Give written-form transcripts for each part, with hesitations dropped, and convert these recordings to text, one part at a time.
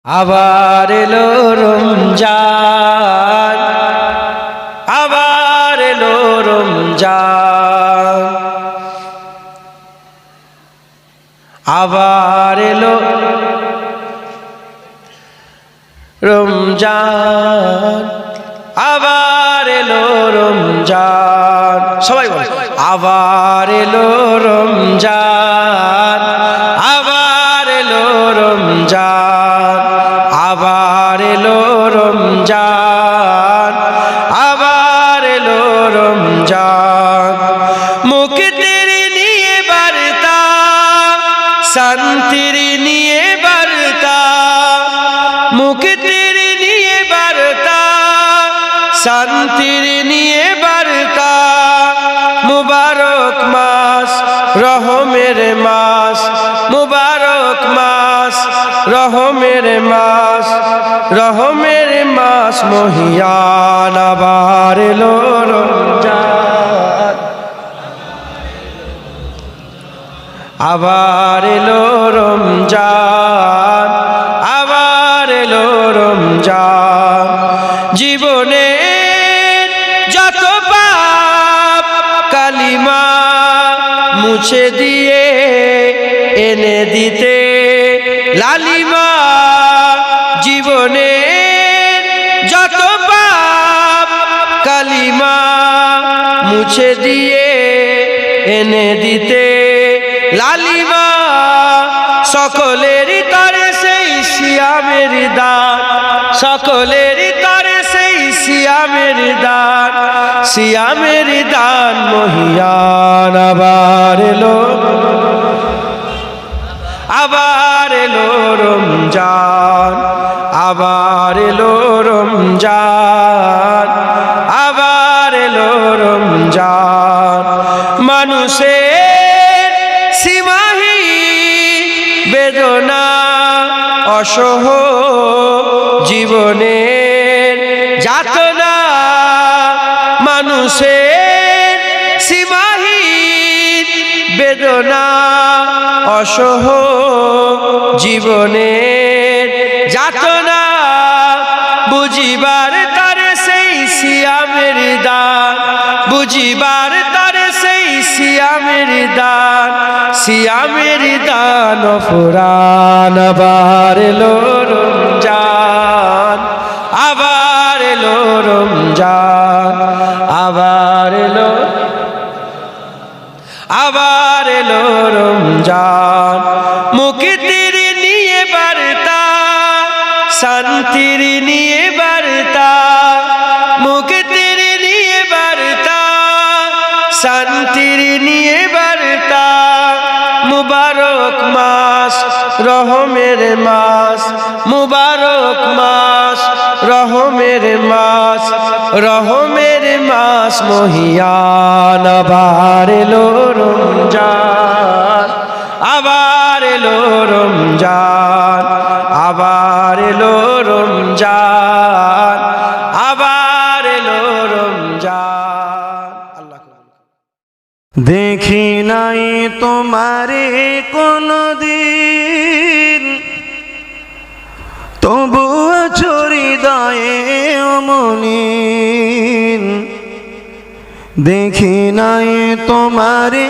আবার এলো রমজান, আবার এলো রমজান, আবার এলো রমজান, আবার এলো রমজান। সবাই বল আবার এলো রমজান, আবার এলো রমজান, আবার এলো রমজান, আবার এলো রমজান। মুক্তির নিয়ে বার্তা, শান্তির নিয়ে বার্তা, মুক্তির নিয়ে বার্তা, শান্তির নিয়ে বার্তা। মুবারক মাস, রহমের মাস, মুবারক মাস, রহমের মাস, রহমের মাস মহিয়ান। আবার এলো রমজান, আবার এলো রমজান, আবার এলো রমজান। জীবনে যত পাপ কালিমা মুছে দিয়ে এনে দিতে লালিমা। জীবনে যত পাপ কালিমা মুছে দিয়ে এনে দিতে লালিমা। সকলেরই তরে সেই সিয়ামের দান, সকলেরই তরে সেই সিয়ামের দান, সিয়ামের দান মহিয়ান। আবার এলো, আবার এলো রমজান, আবার এলো রমজান, আবার এলো রমজান। মানুষের সীমাহীন বেদনা অসহ জীবনের যাতনা, মানুষের সীমাহীন বেদনা অসহ জীবনের যাতনা। বুঝিবার তারে সেই সিয়ামের দান, বুঝিবার তারে সেই সিয়ামের দান, সিয়ামের দান ফুরান। আবার এলো রমজান, আবার এলো রমজান, আবার এলো, আবার এলো রমজান। মুক্তির নিয়ে বার্তা, শান্তির নিয়ে বার্তা, মুক্তির নিয়ে বার্তা, শান্তির নিয়ে বার্তা। মুবারক মাস, রহমের মাস, মুবারক মাস, রহমের মাস, রহমের মাস মহিয়ান। আবার এলো রমজান, আবার এলো রমজান, আবার এলো রমজান, আবার এলো রমজান। আল্লাহ দেখি নাই তোমারে কোনদিন, তবু আছো হৃদয়ে অমলিন। দেখি নাই তোমারে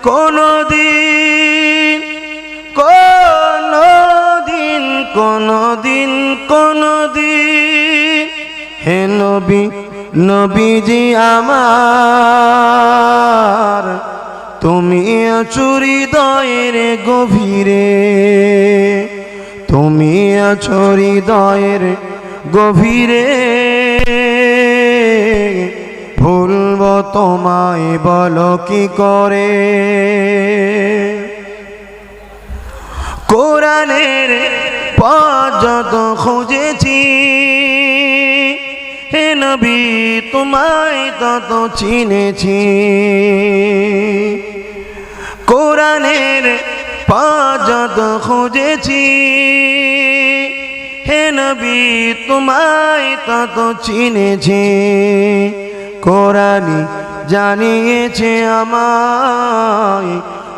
কোনদিন, কোনদিন, কোনদিন, কোনদিন। হে নবী, নবীজি আমার, তুমি আছো হৃদয়ের গভীরে, তুমি আছো হৃদয়ের গভীরে। ভুলব তোমায় বলো কি করে। কোরআনের পথ যত খুঁজেছি, হে নবী তোমায় তত চিনেছি। কোরআনের পথ যত খুঁজেছি, হে নবী তোমায় তত চিনেছি। কোরআনই জানিয়েছে আমায়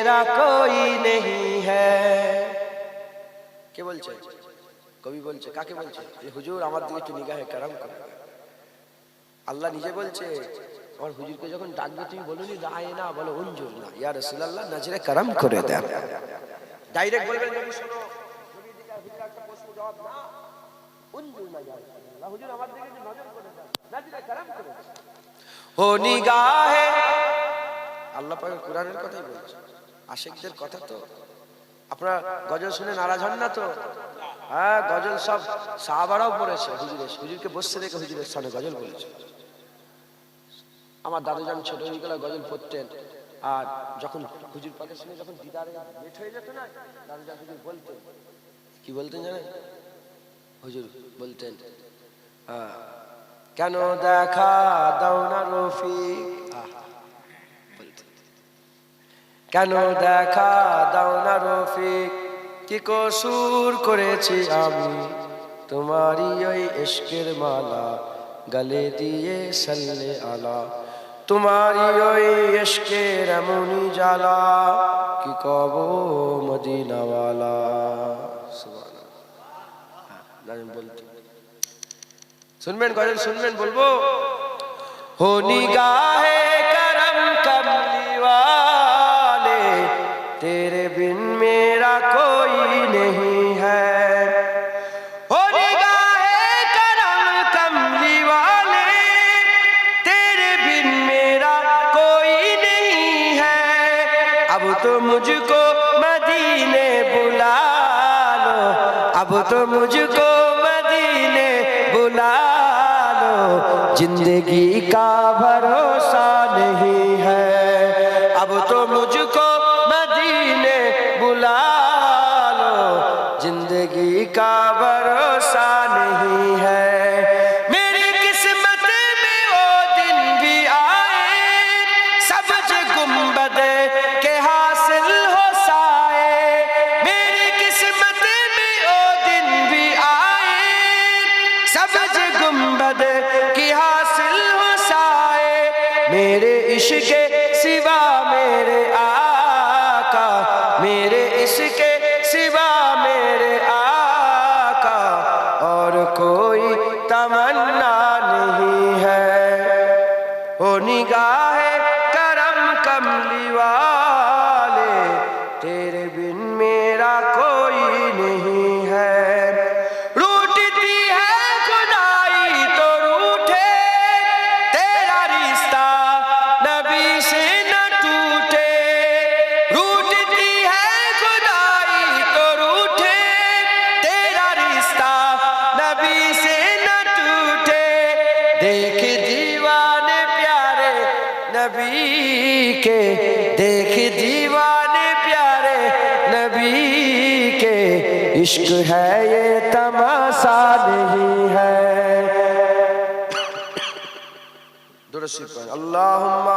मेरा कोई नहीं है। কে বলছে? কবি বলছে। কাকে বলছে? হুজুর আমার দিকে একটু নিগাহে করম করো। আল্লাহ নিজে বলছে আমার হুজুরকে যখন ডাকবে তুমি বলুনি রায় না, বলো উনজুর না, ইয়া রাসূলুল্লাহ নজরে করম করে দেন। ডাইরেক্ট বলবেন নবী শোনো, নবী দিকে হুজুর একটা প্রশ্ন জবাব না, উনজুর না ইয়া রাসূলুল্লাহ, হুজুর আমার দিকে যে নজর করে দেন, নজরে করম করে দেন। ও নিগাহে, আল্লাহ পাকের কোরআনের কথাই বলছে, আশিকদের কথা। তো আপনারা গজল শুনে নারাজ হন না তো? হ্যাঁ, গজল সব সাহাবারাও পড়েছে, হুজুরকে বসতে দেখে হুজুরের সামনে গজল বলেছে। আমার দাদুজান ছোট হয়ে গেলে গজল পড়তেন, আর যখন হুজুর পাকের সঙ্গে যখন দিদারে লেট হয়ে যেত না, দাদুজান হুজুর বলতেন, কি বলতেন জানেন? হুজুর বলতেন, কেন দেখা দাও না রফিক, কেন দেখা দাও না রফিক, কি কসুর করেছি আমি, তোমারই ওই ইশকের মালা গলে দিয়ে সাল্লে আলা, তোমারই ওই ইশকের এমনই জ্বালা, কি কব মদিনাওয়ালা। সুবহানাল্লাহ। বলতে শুনবেন, গজল শুনবেন, বলবো। हो निगाहे करम कमली वाले, तेरे बिन मेरा कोई नहीं है। हो निगाहे करम कमली वाले, तेरे बिन मेरा कोई नहीं है। अब तो मुझको मदीने बुला लो, अब तो मुझको मदीने बुला लो, जिंदगी का भरोसा नहीं है। अब तो मुझको मदीने बुला लो, जिंदगी का भरोसा नहीं है। मेरी किस्मत में वो दिन भी आए, सब्ज गुंबद के हासिल हो साए। मेरी किस्मत में वो दिन भी आए, सब्ज गुंबद की हासिल हो साए। मेरे इश्क सिवा मेरे आका, मेरे इश्क सिवा मेरे आका, और कोई तमन्ना नहीं है। ओ निगाहे करम कमली वाले, तेरे बिन मेरा कोई नहीं है। रूठती है खुदाई तो रूठे, तेरा रिश्ता नबी से न टूटे। रूठती है खुदाई तो रूठे, तेरा रिश्ता नबी से न टूटे। देख दीवाने प्यारे नबी के, देख दीवाने प्यारे नबी के, इश्क है ये तमाशा नहीं है। दुरुस्त पढ़, अल्लाहुम्मा